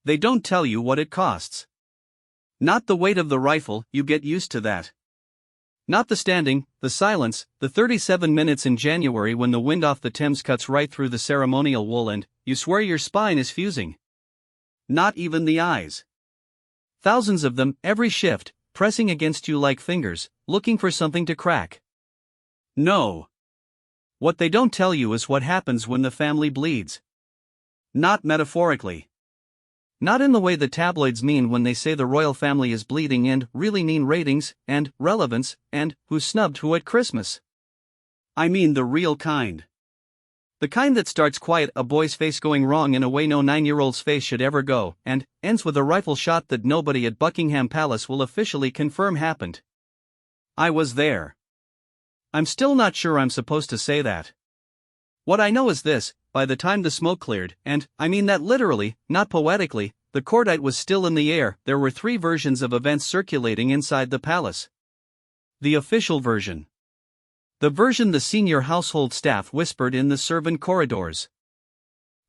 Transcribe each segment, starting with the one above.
They don't tell you what it costs. Not the weight of the rifle, you get used to that. Not the standing, the silence, the 37 minutes in January when the wind off the Thames cuts right through the ceremonial wool and you swear your spine is fusing. Not even the eyes. Thousands of them, every shift, pressing against you like fingers, looking for something to crack. No. What they don't tell you is what happens when the family bleeds. Not metaphorically. Not in the way the tabloids mean when they say the royal family is bleeding and really mean ratings, and relevance, and who snubbed who at Christmas. I mean the real kind. The kind that starts quiet, a boy's face going wrong in a way no 9-year-old's face should ever go, and ends with a rifle shot that nobody at Buckingham Palace will officially confirm happened. I was there. I'm still not sure I'm supposed to say that. What I know is this: by the time the smoke cleared, and I mean that literally, not poetically, the cordite was still in the air, there were 3 versions of events circulating inside the palace. The official version. The version the senior household staff whispered in the servant corridors.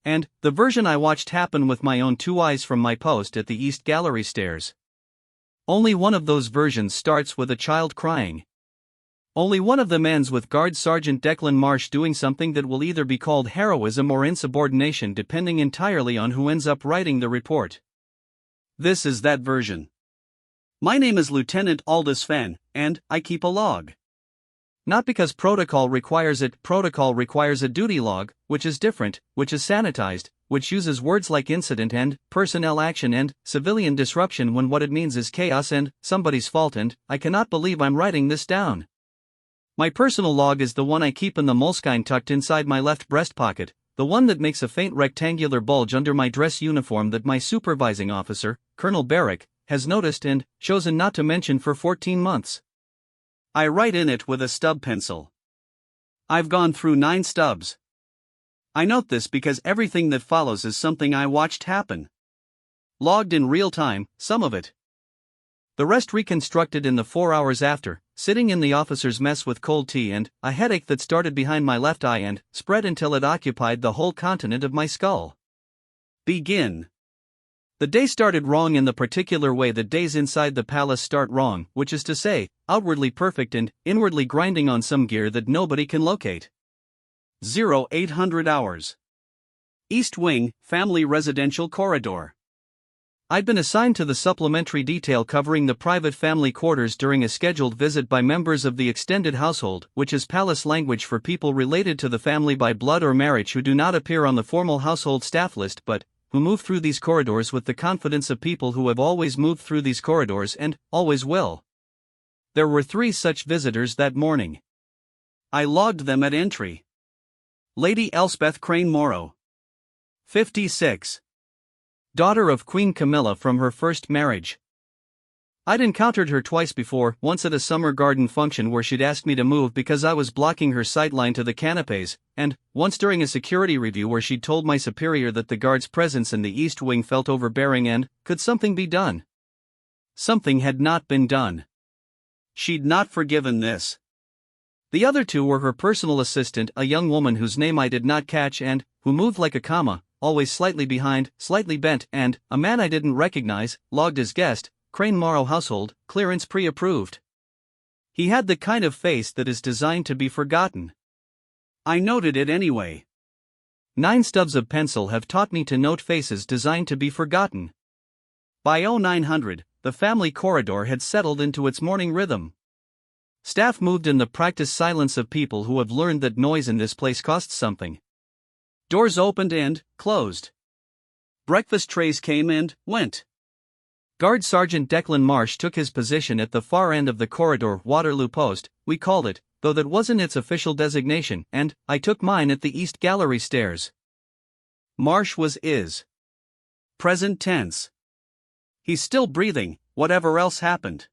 And the version I watched happen with my own 2 eyes from my post at the East Gallery stairs. Only one of those versions starts with a child crying. Only one of them ends with Guard Sergeant Declan Marsh doing something that will either be called heroism or insubordination depending entirely on who ends up writing the report. This is that version. My name is Lieutenant Aldous Fenn, and I keep a log. Not because protocol requires it, protocol requires a duty log, which is different, which is sanitized, which uses words like incident and personnel action and civilian disruption when what it means is chaos and somebody's fault, and I cannot believe I'm writing this down. My personal log is the one I keep in the moleskine tucked inside my left breast pocket, the one that makes a faint rectangular bulge under my dress uniform that my supervising officer, Colonel Barrick, has noticed and chosen not to mention for 14 months. I write in it with a stub pencil. I've gone through 9 stubs. I note this because everything that follows is something I watched happen. Logged in real time, some of it. The rest reconstructed in the 4 hours after, sitting in the officer's mess with cold tea and a headache that started behind my left eye and spread until it occupied the whole continent of my skull. Begin. The day started wrong in the particular way that days inside the palace start wrong, which is to say, outwardly perfect and inwardly grinding on some gear that nobody can locate. 0800 hours. East Wing, Family Residential Corridor. I'd been assigned to the supplementary detail covering the private family quarters during a scheduled visit by members of the extended household, which is palace language for people related to the family by blood or marriage who do not appear on the formal household staff list but who move through these corridors with the confidence of people who have always moved through these corridors and always will. There were 3 such visitors that morning. I logged them at entry. Lady Elspeth Crane Morrow. 56. Daughter of Queen Camilla from her first marriage. I'd encountered her twice before, once at a summer garden function where she'd asked me to move because I was blocking her sightline to the canapes, and once during a security review where she'd told my superior that the guard's presence in the East Wing felt overbearing and, could something be done? Something had not been done. She'd not forgiven this. The other 2 were her personal assistant, a young woman whose name I did not catch and who moved like a comma, always slightly behind, slightly bent, and a man I didn't recognize, logged as guest, Crane Morrow household, clearance pre-approved. He had the kind of face that is designed to be forgotten. I noted it anyway. 9 stubs of pencil have taught me to note faces designed to be forgotten. By 0900, the family corridor had settled into its morning rhythm. Staff moved in the practiced silence of people who have learned that noise in this place costs something. Doors opened and closed. Breakfast trays came and went. Guard Sergeant Declan Marsh took his position at the far end of the corridor, Waterloo Post, we called it, though that wasn't its official designation, and I took mine at the East Gallery stairs. Marsh was is. Present tense. He's still breathing, whatever else happened.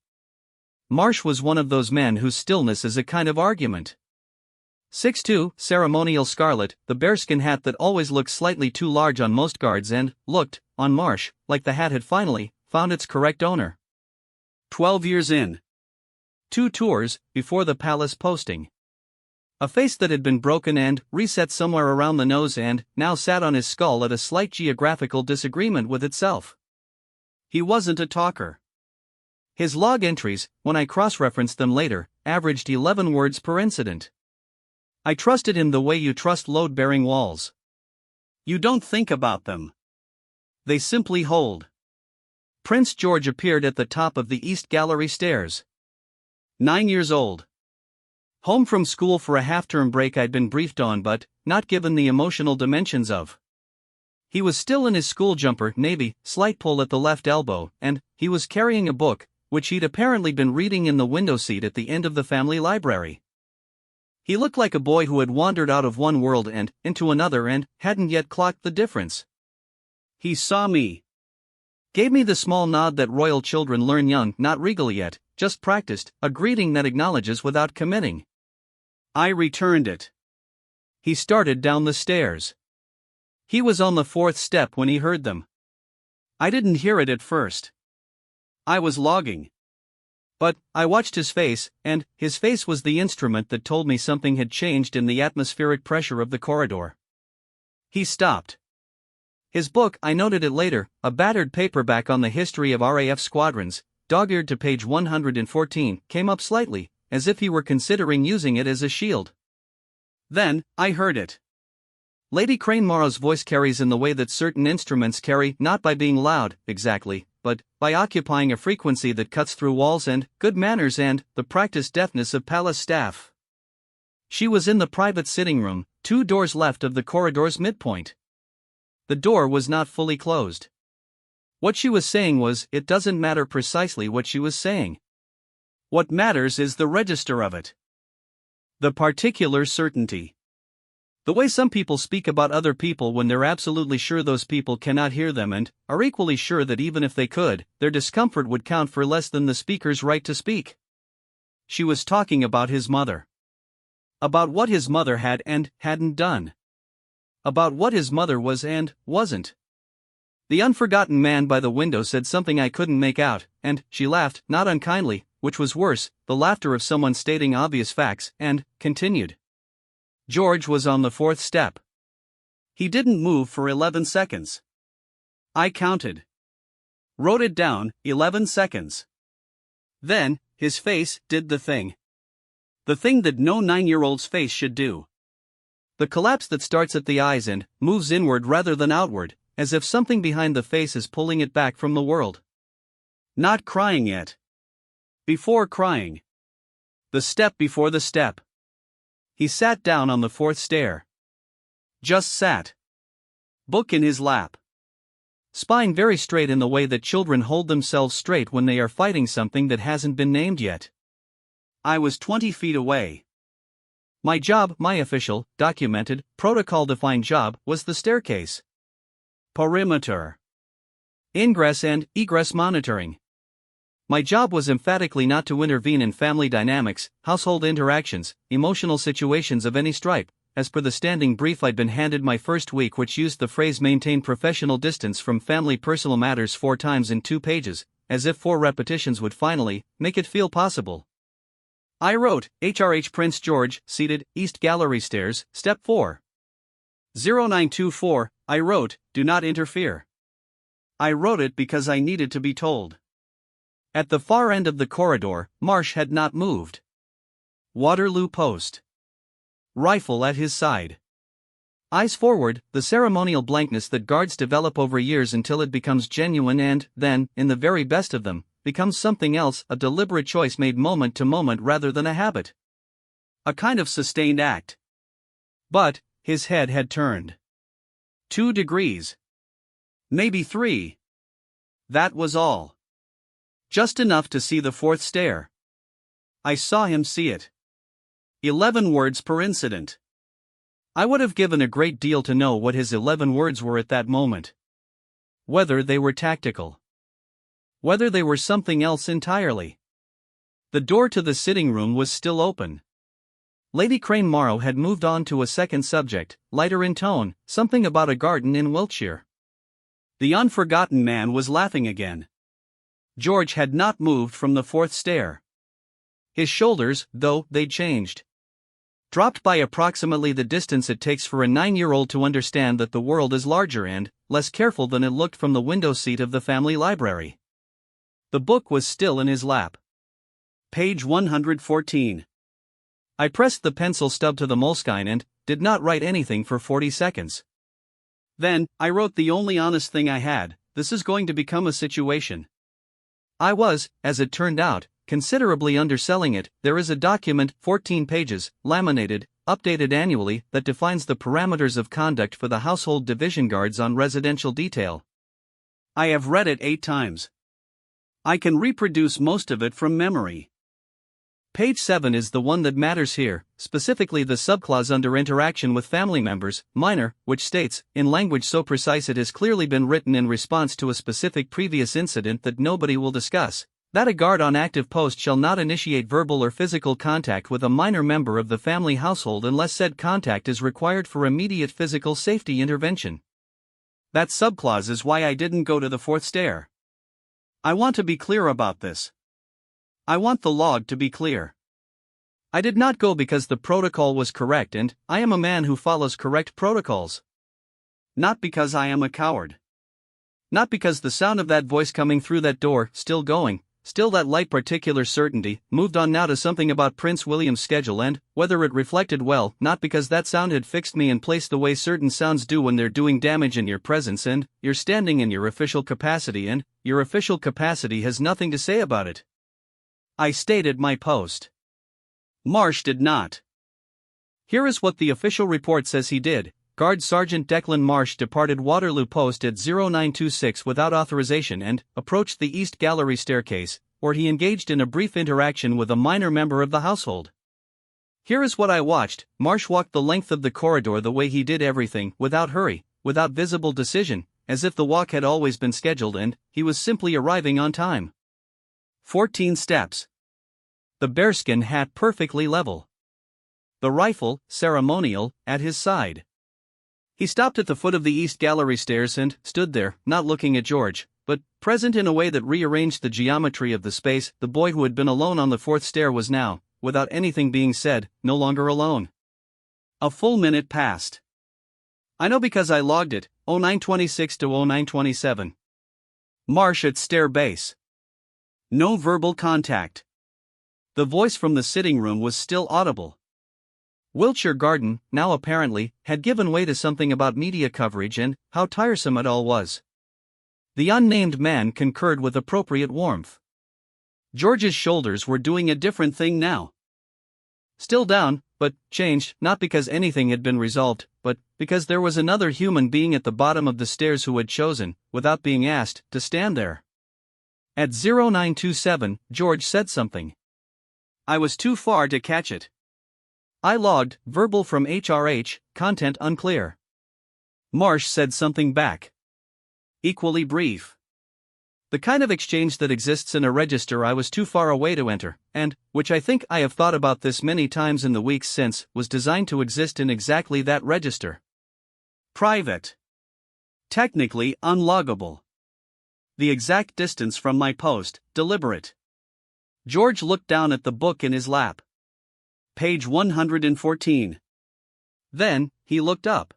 Marsh was one of those men whose stillness is a kind of argument. 6'2", ceremonial scarlet, the bearskin hat that always looked slightly too large on most guards and looked, on Marsh, like the hat had finally found its correct owner. 12 years in. 2 tours, before the palace posting. A face that had been broken and reset somewhere around the nose and now sat on his skull at a slight geographical disagreement with itself. He wasn't a talker. His log entries, when I cross-referenced them later, averaged 11 words per incident. I trusted him the way you trust load-bearing walls. You don't think about them. They simply hold. Prince George appeared at the top of the East Gallery stairs. 9 years old. Home from school for a half-term break I'd been briefed on but not given the emotional dimensions of. He was still in his school jumper, navy, slight pull at the left elbow, and he was carrying a book, which he'd apparently been reading in the window seat at the end of the family library. He looked like a boy who had wandered out of one world and into another and hadn't yet clocked the difference. He saw me. Gave me the small nod that royal children learn young, not regally yet, just practiced, a greeting that acknowledges without committing. I returned it. He started down the stairs. He was on the 4th step when he heard them. I didn't hear it at first. I was logging. But I watched his face, and his face was the instrument that told me something had changed in the atmospheric pressure of the corridor. He stopped. His book, I noted it later, a battered paperback on the history of RAF squadrons, dog-eared to page 114, came up slightly, as if he were considering using it as a shield. Then, I heard it. Lady Cranemorrow's voice carries in the way that certain instruments carry, not by being loud, exactly, but by occupying a frequency that cuts through walls and good manners and the practiced deafness of palace staff. She was in the private sitting room, 2 doors left of the corridor's midpoint. The door was not fully closed. What she was saying was, it doesn't matter precisely what she was saying. What matters is the register of it. The particular certainty. The way some people speak about other people when they're absolutely sure those people cannot hear them and are equally sure that even if they could, their discomfort would count for less than the speaker's right to speak. She was talking about his mother. About what his mother had and hadn't done. About what his mother was and wasn't. The unforgotten man by the window said something I couldn't make out, and she laughed, not unkindly, which was worse, the laughter of someone stating obvious facts, and continued. George was on the 4th step. He didn't move for 11 seconds. I counted. Wrote it down, 11 seconds. Then, his face did the thing. The thing that no 9-year-old's face should do. The collapse that starts at the eyes and moves inward rather than outward, as if something behind the face is pulling it back from the world. Not crying yet. Before crying. The step before the step. He sat down on the 4th stair. Just sat. Book in his lap. Spine very straight in the way that children hold themselves straight when they are fighting something that hasn't been named yet. I was 20 feet away. My job, my official, documented, protocol-defined job, was the staircase. Perimeter. Ingress and egress monitoring. My job was emphatically not to intervene in family dynamics, household interactions, emotional situations of any stripe, as per the standing brief I'd been handed my first week, which used the phrase maintain professional distance from family personal matters 4 times in 2 pages, as if 4 repetitions would finally make it feel possible. I wrote, HRH Prince George, seated, East Gallery stairs, step 4. 0924, I wrote, do not interfere. I wrote it because I needed to be told. At the far end of the corridor, Marsh had not moved. Waterloo Post. Rifle at his side. Eyes forward, the ceremonial blankness that guards develop over years until it becomes genuine and, then, in the very best of them, becomes something else, a deliberate choice made moment to moment rather than a habit. A kind of sustained act. But, his head had turned. 2 degrees. Maybe 3. That was all. Just enough to see the 4th stair. I saw him see it. 11 words per incident. I would have given a great deal to know what his 11 words were at that moment. Whether they were tactical. Whether they were something else entirely. The door to the sitting room was still open. Lady Cranemorrow had moved on to a second subject, lighter in tone, something about a garden in Wiltshire. The unforgotten man was laughing again. George had not moved from the 4th stair. His shoulders, though, they'd changed. Dropped by approximately the distance it takes for a 9-year-old to understand that the world is larger and less careful than it looked from the window seat of the family library. The book was still in his lap. Page 114. I pressed the pencil stub to the moleskine and did not write anything for 40 seconds. Then, I wrote the only honest thing I had: this is going to become a situation. I was, as it turned out, considerably underselling it. There is a document, 14 pages, laminated, updated annually, that defines the parameters of conduct for the household division guards on residential detail. I have read it 8 times. I can reproduce most of it from memory. Page 7 is the one that matters here, specifically the subclause under interaction with family members, minor, which states, in language so precise it has clearly been written in response to a specific previous incident that nobody will discuss, that a guard on active post shall not initiate verbal or physical contact with a minor member of the family household unless said contact is required for immediate physical safety intervention. That subclause is why I didn't go to the 4th stair. I want to be clear about this. I want the log to be clear. I did not go because the protocol was correct, and I am a man who follows correct protocols. Not because I am a coward. Not because the sound of that voice coming through that door, still going, still that light particular certainty, moved on now to something about Prince William's schedule and whether it reflected well, not because that sound had fixed me in place the way certain sounds do when they're doing damage in your presence and you're standing in your official capacity and your official capacity has nothing to say about it. I stayed at my post. Marsh did not. Here is what the official report says he did. Guard Sergeant Declan Marsh departed Waterloo Post at 0926 without authorization and approached the East Gallery staircase, where he engaged in a brief interaction with a minor member of the household. Here is what I watched. Marsh walked the length of the corridor the way he did everything, without hurry, without visible decision, as if the walk had always been scheduled and he was simply arriving on time. 14 steps. The bearskin hat perfectly level. The rifle, ceremonial, at his side. He stopped at the foot of the East Gallery stairs and stood there, not looking at George, but present in a way that rearranged the geometry of the space. The boy who had been alone on the 4th stair was now, without anything being said, no longer alone. A full minute passed. I know because I logged it, 0926 to 0927. Marsh at stair base. No verbal contact. The voice from the sitting room was still audible. Wiltshire Garden, now apparently, had given way to something about media coverage and how tiresome it all was. The unnamed man concurred with appropriate warmth. George's shoulders were doing a different thing now. Still down, but changed, not because anything had been resolved, but because there was another human being at the bottom of the stairs who had chosen, without being asked, to stand there. At 0927, George said something. I was too far to catch it. I logged, verbal from HRH, content unclear. Marsh said something back. Equally brief. The kind of exchange that exists in a register I was too far away to enter, and, which I think I have thought about this many times in the weeks since, was designed to exist in exactly that register. Private. Technically unloggable. The exact distance from my post, deliberate. George looked down at the book in his lap. Page 114. Then, he looked up.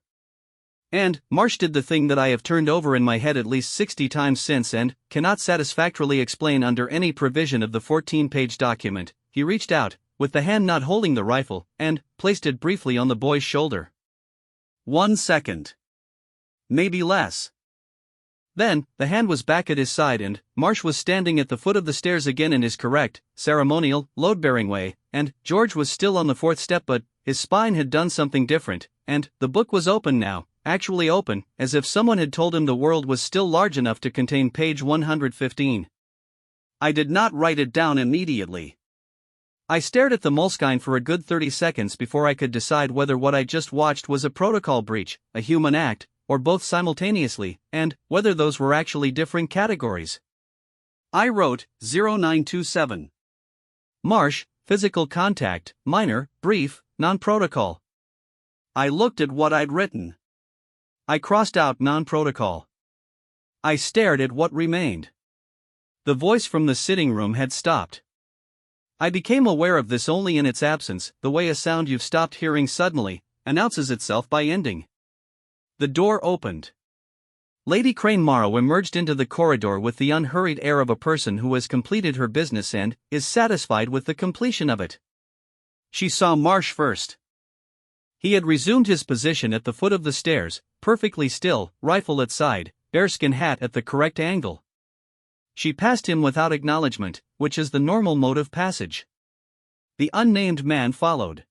And Marsh did the thing that I have turned over in my head at least 60 times since and cannot satisfactorily explain under any provision of the 14-page document. He reached out, with the hand not holding the rifle, and placed it briefly on the boy's shoulder. 1 second. Maybe less. Then, the hand was back at his side and Marsh was standing at the foot of the stairs again in his correct, ceremonial, load-bearing way, and George was still on the 4th step but his spine had done something different, and the book was open now, actually open, as if someone had told him the world was still large enough to contain page 115. I did not write it down immediately. I stared at the moleskine for a good 30 seconds before I could decide whether what I just watched was a protocol breach, a human act, or both simultaneously, and whether those were actually different categories. I wrote 0927. Marsh, physical contact, minor, brief, non-protocol. I looked at what I'd written. I crossed out non-protocol. I stared at what remained. The voice from the sitting room had stopped. I became aware of this only in its absence, the way a sound you've stopped hearing suddenly announces itself by ending. The door opened. Lady Crane Morrow emerged into the corridor with the unhurried air of a person who has completed her business and is satisfied with the completion of it. She saw Marsh first. He had resumed his position at the foot of the stairs, perfectly still, rifle at side, bearskin hat at the correct angle. She passed him without acknowledgement, which is the normal mode of passage. The unnamed man followed.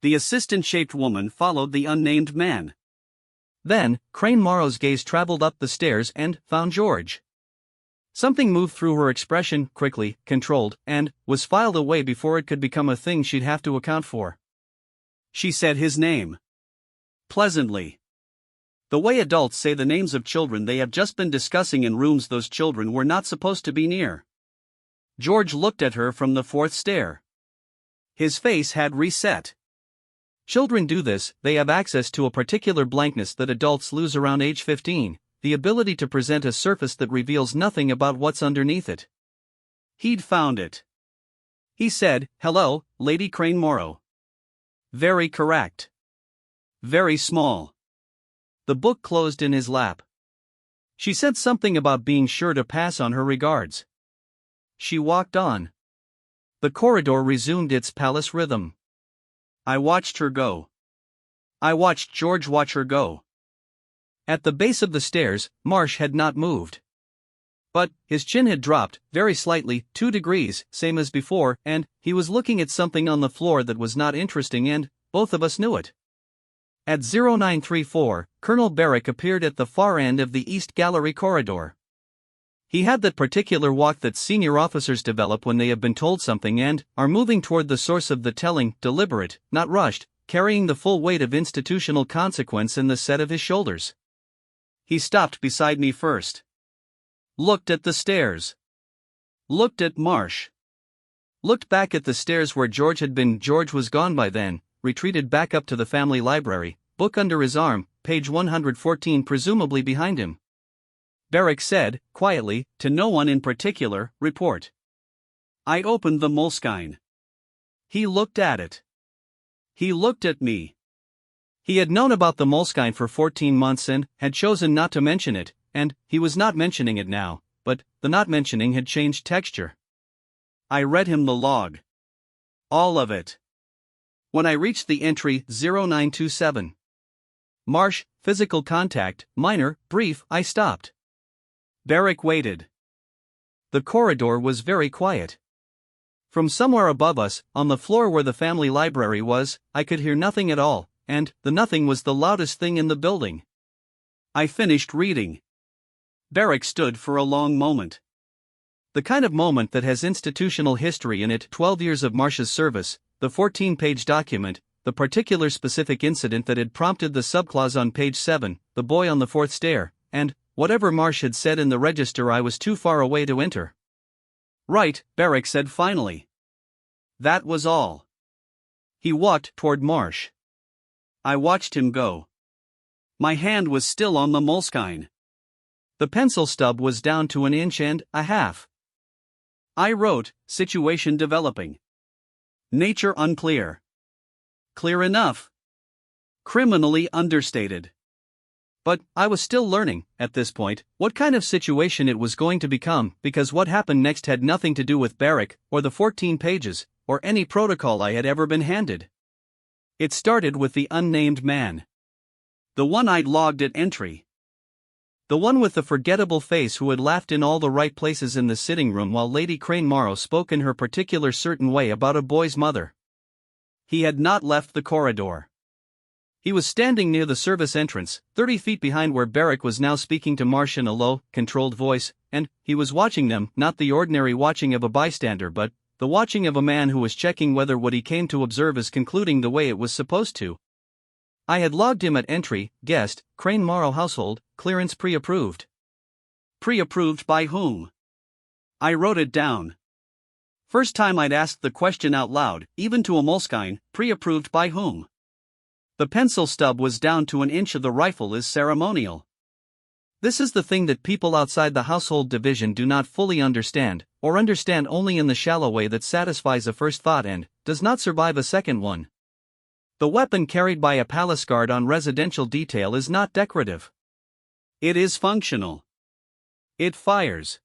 The assistant-shaped woman followed the unnamed man. Then, Crane Morrow's gaze traveled up the stairs and found George. Something moved through her expression, quickly, controlled, and was filed away before it could become a thing she'd have to account for. She said his name. Pleasantly. The way adults say the names of children they have just been discussing in rooms those children were not supposed to be near. George looked at her from the fourth stair. His face had reset. Children do this, they have access to a particular blankness that adults lose around age 15, the ability to present a surface that reveals nothing about what's underneath it. He'd found it. He said, "Hello, Lady Crane Morrow." Very correct. Very small. The book closed in his lap. She said something about being sure to pass on her regards. She walked on. The corridor resumed its palace rhythm. I watched her go. I watched George watch her go. At the base of the stairs, Marsh had not moved. But his chin had dropped, very slightly, 2 degrees, same as before, and he was looking at something on the floor that was not interesting and, both of us knew it. At 0934, Colonel Barrick appeared at the far end of the East Gallery corridor. He had that particular walk that senior officers develop when they have been told something and are moving toward the source of the telling, deliberate, not rushed, carrying the full weight of institutional consequence in the set of his shoulders. He stopped beside me first. Looked at the stairs. Looked at Marsh. Looked back at the stairs where George had been. George was gone by then, retreated back up to the family library, book under his arm, page 114 presumably behind him. Barrick said, quietly, to no one in particular, report. I opened the moleskine. He looked at it. He looked at me. He had known about the moleskine for 14 months and had chosen not to mention it, and he was not mentioning it now, but the not mentioning had changed texture. I read him the log. All of it. When I reached the entry 0927. Marsh, physical contact, minor, brief, I stopped. Barrick waited. The corridor was very quiet. From somewhere above us, on the floor where the family library was, I could hear nothing at all, and the nothing was the loudest thing in the building. I finished reading. Barrick stood for a long moment. The kind of moment that has institutional history in it. 12 years of Marsh's service, the 14-page document, the particular specific incident that had prompted the subclause on page 7, the boy on the fourth stair, and whatever Marsh had said in the register I was too far away to enter. Right, Barrick said finally. That was all. He walked toward Marsh. I watched him go. My hand was still on the moleskine. The pencil stub was down to 1.5 inches. I wrote, situation developing. Nature unclear. Clear enough. Criminally understated. But I was still learning, at this point, what kind of situation it was going to become, because what happened next had nothing to do with Barrick, or the 14 pages, or any protocol I had ever been handed. It started with the unnamed man. The one I'd logged at entry. The one with the forgettable face who had laughed in all the right places in the sitting room while Lady Crane Morrow spoke in her particular certain way about a boy's mother. He had not left the corridor. He was standing near the service entrance, 30 feet behind where Barrick was now speaking to Marsh in a low, controlled voice, and he was watching them, not the ordinary watching of a bystander but the watching of a man who was checking whether what he came to observe is concluding the way it was supposed to. I had logged him at entry, guest, Crane Morrow household, clearance pre-approved. Pre-approved by whom? I wrote it down. First time I'd asked the question out loud, even to a moleskine, pre-approved by whom? The pencil stub was down to 1 inch of the rifle is ceremonial. This is the thing that people outside the household division do not fully understand, or understand only in the shallow way that satisfies a first thought and does not survive a second one. The weapon carried by a palace guard on residential detail is not decorative. It is functional. It fires.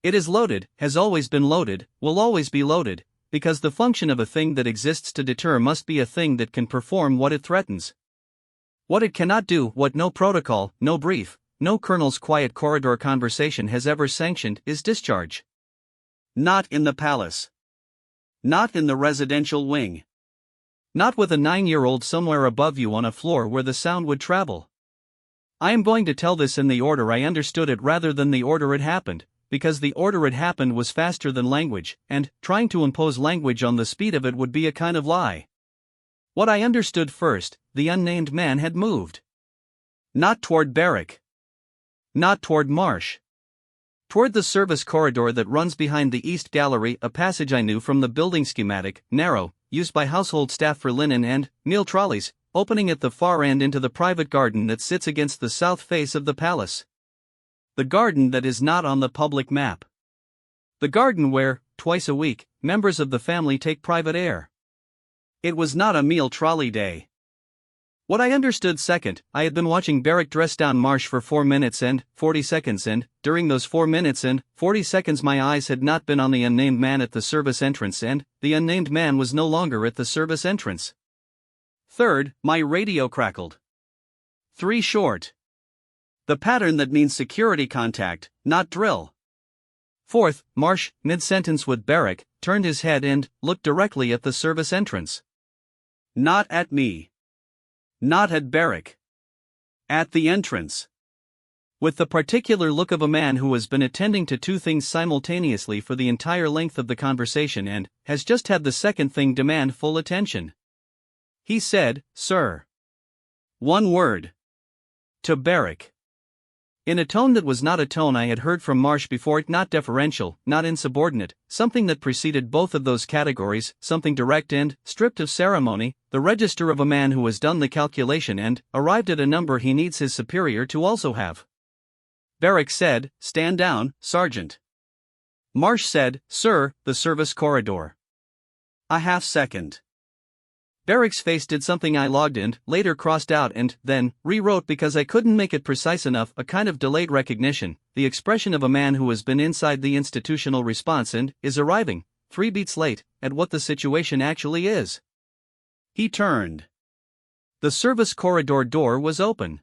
It is loaded, has always been loaded, will always be loaded, because the function of a thing that exists to deter must be a thing that can perform what it threatens. What it cannot do, what no protocol, no brief, no colonel's quiet corridor conversation has ever sanctioned, is discharge. Not in the palace. Not in the residential wing. Not with a 9-year-old somewhere above you on a floor where the sound would travel. I am going to tell this in the order I understood it rather than the order it happened, because the order it happened was faster than language, and trying to impose language on the speed of it would be a kind of lie. What I understood first, the unnamed man had moved. Not toward Barrack. Not toward Marsh. Toward the service corridor that runs behind the East Gallery, a passage I knew from the building schematic, narrow, used by household staff for linen and meal trolleys, opening at the far end into the private garden that sits against the south face of the palace. The garden that is not on the public map. The garden where, twice a week, members of the family take private air. It was not a meal trolley day. What I understood second, I had been watching Barrack dress down Marsh for 4 minutes and 40 seconds, and during those 4 minutes and 40 seconds my eyes had not been on the unnamed man at the service entrance, and the unnamed man was no longer at the service entrance. Third, my radio crackled. 3 short. The pattern that means security contact, not drill. Fourth, Marsh, mid-sentence with Barrack, turned his head and looked directly at the service entrance. Not at me. Not at Barrack. At the entrance. With the particular look of a man who has been attending to 2 things simultaneously for the entire length of the conversation and has just had the second thing demand full attention. He said, "Sir." 1 word. To Barrack. In a tone that was not a tone I had heard from Marsh before, not deferential, not insubordinate, something that preceded both of those categories, something direct and, stripped of ceremony, the register of a man who has done the calculation and arrived at a number he needs his superior to also have. Barrack said, "Stand down, Sergeant." Marsh said, "Sir, the service corridor." A half second. Barrack's face did something I logged in, later crossed out and then rewrote because I couldn't make it precise enough, a kind of delayed recognition, the expression of a man who has been inside the institutional response and is arriving, 3 beats late, at what the situation actually is. He turned. The service corridor door was open.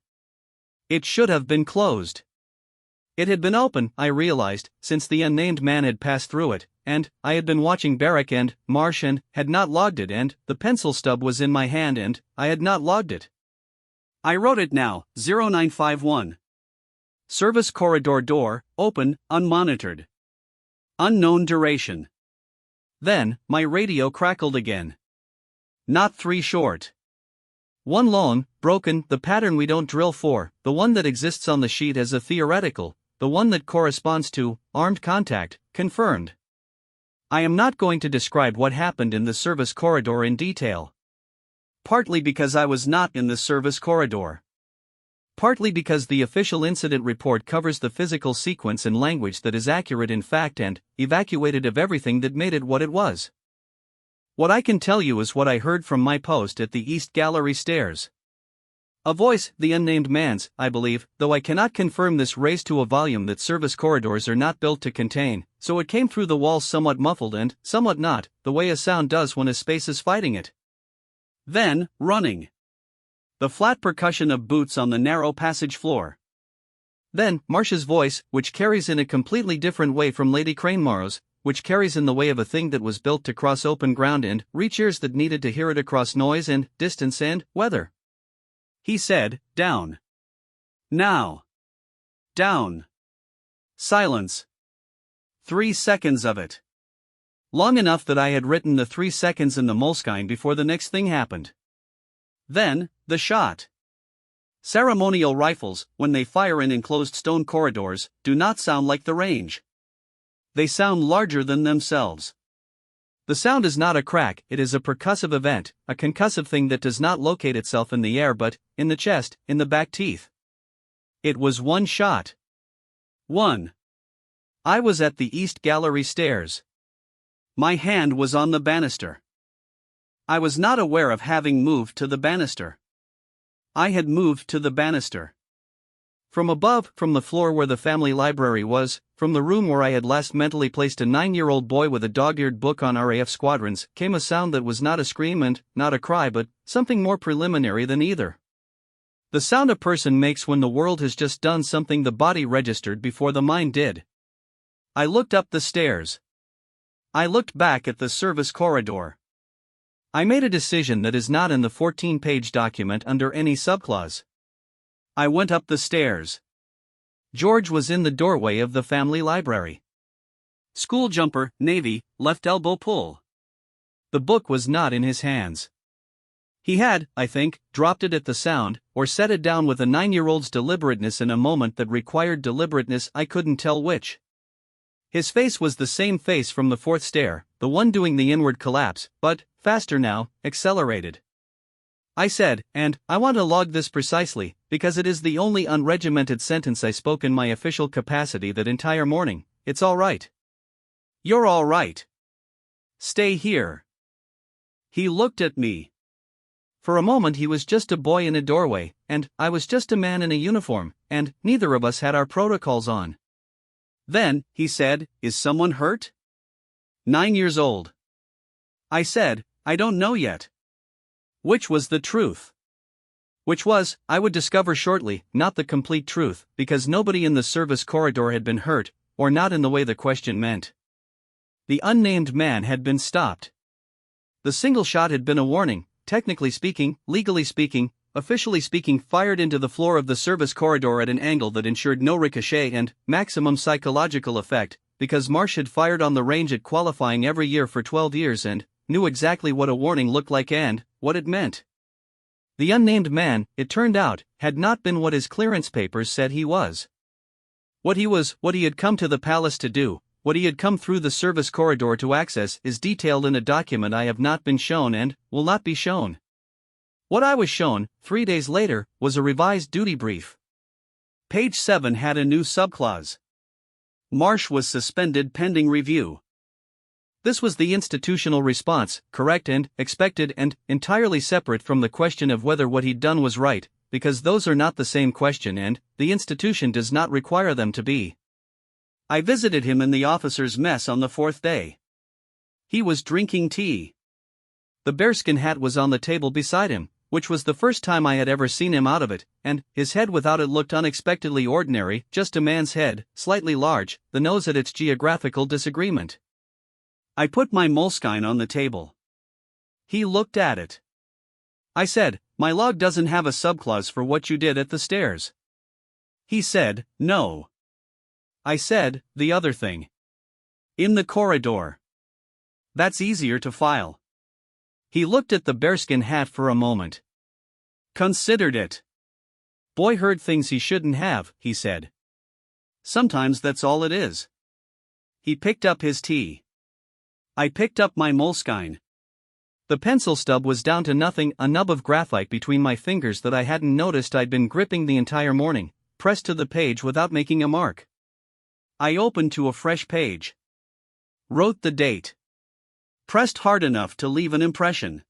It should have been closed. It had been open, I realized, since the unnamed man had passed through it, and I had been watching Barrack and Marsh and had not logged it, and the pencil stub was in my hand and I had not logged it. I wrote it now, 0951. Service corridor door, open, unmonitored. Unknown duration. Then, my radio crackled again. Not 3 short. 1 long, broken, the pattern we don't drill for, the one that exists on the sheet as a theoretical, the one that corresponds to armed contact, confirmed. I am not going to describe what happened in the service corridor in detail. Partly because I was not in the service corridor. Partly because the official incident report covers the physical sequence in language that is accurate in fact and evacuated of everything that made it what it was. What I can tell you is what I heard from my post at the East Gallery stairs. A voice, the unnamed man's, I believe, though I cannot confirm this, raised to a volume that service corridors are not built to contain, so it came through the walls somewhat muffled and somewhat not, the way a sound does when a space is fighting it. Then, running. The flat percussion of boots on the narrow passage floor. Then, Marsh's voice, which carries in a completely different way from Lady Cranemorrow's, which carries in the way of a thing that was built to cross open ground and reach ears that needed to hear it across noise and distance and weather. He said, "Down. Now. Down." Silence. 3 seconds of it. Long enough that I had written the 3 seconds in the Moleskine before the next thing happened. Then, the shot. Ceremonial rifles, when they fire in enclosed stone corridors, do not sound like the range. They sound larger than themselves. The sound is not a crack, it is a percussive event, a concussive thing that does not locate itself in the air but in the chest, in the back teeth. It was one shot. 1. I was at the East Gallery stairs. My hand was on the banister. I was not aware of having moved to the banister. I had moved to the banister. From above, from the floor where the family library was, from the room where I had last mentally placed a 9-year-old boy with a dog-eared book on RAF squadrons, came a sound that was not a scream and not a cry but something more preliminary than either. The sound a person makes when the world has just done something the body registered before the mind did. I looked up the stairs. I looked back at the service corridor. I made a decision that is not in the 14-page document under any subclause. I went up the stairs. George was in the doorway of the family library. School jumper, navy, left elbow pull. The book was not in his hands. He had, I think, dropped it at the sound, or set it down with a 9-year-old's deliberateness in a moment that required deliberateness, I couldn't tell which. His face was the same face from the fourth stair, the one doing the inward collapse, but, faster now, accelerated. I said, and I want to log this precisely, because it is the only unregimented sentence I spoke in my official capacity that entire morning, it's all right. You're all right. Stay here. He looked at me. For a moment he was just a boy in a doorway, and I was just a man in a uniform, and neither of us had our protocols on. Then, he said, is someone hurt? 9 years old. I said, I don't know yet. Which was the truth? Which was, I would discover shortly, not the complete truth, because nobody in the service corridor had been hurt, or not in the way the question meant. The unnamed man had been stopped. The single shot had been a warning, technically speaking, legally speaking, officially speaking, fired into the floor of the service corridor at an angle that ensured no ricochet and maximum psychological effect, because Marsh had fired on the range at qualifying every year for 12 years and knew exactly what a warning looked like and what it meant. The unnamed man, it turned out, had not been what his clearance papers said he was. What he was, what he had come to the palace to do, what he had come through the service corridor to access is detailed in a document I have not been shown and will not be shown. What I was shown, 3 days later, was a revised duty brief. Page 7 had a new subclause. Marsh was suspended pending review. This was the institutional response, correct and expected and entirely separate from the question of whether what he'd done was right, because those are not the same question and the institution does not require them to be. I visited him in the officers' mess on the 4th day. He was drinking tea. The bearskin hat was on the table beside him, which was the first time I had ever seen him out of it, and his head without it looked unexpectedly ordinary, just a man's head, slightly large, the nose at its geographical disagreement. I put my moleskine on the table. He looked at it. I said, my log doesn't have a subclause for what you did at the stairs. He said, no. I said, the other thing. In the corridor. That's easier to file. He looked at the bearskin hat for a moment. Considered it. Boy heard things he shouldn't have, he said. Sometimes that's all it is. He picked up his tea. I picked up my moleskine. The pencil stub was down to nothing, a nub of graphite between my fingers that I hadn't noticed I'd been gripping the entire morning, pressed to the page without making a mark. I opened to a fresh page. Wrote the date. Pressed hard enough to leave an impression.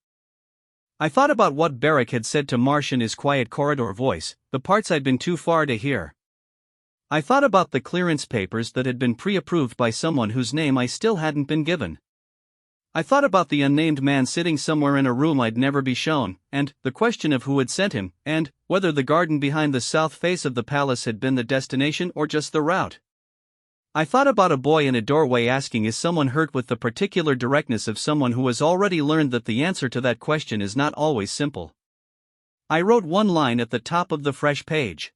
I thought about what Barrack had said to Marsh in his quiet corridor voice, the parts I'd been too far to hear. I thought about the clearance papers that had been pre-approved by someone whose name I still hadn't been given. I thought about the unnamed man sitting somewhere in a room I'd never be shown, and the question of who had sent him, and whether the garden behind the south face of the palace had been the destination or just the route. I thought about a boy in a doorway asking is someone hurt with the particular directness of someone who has already learned that the answer to that question is not always simple. I wrote one line at the top of the fresh page.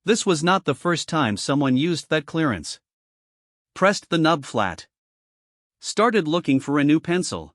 This was not the first time someone used that clearance. Pressed the nub flat. Started looking for a new pencil.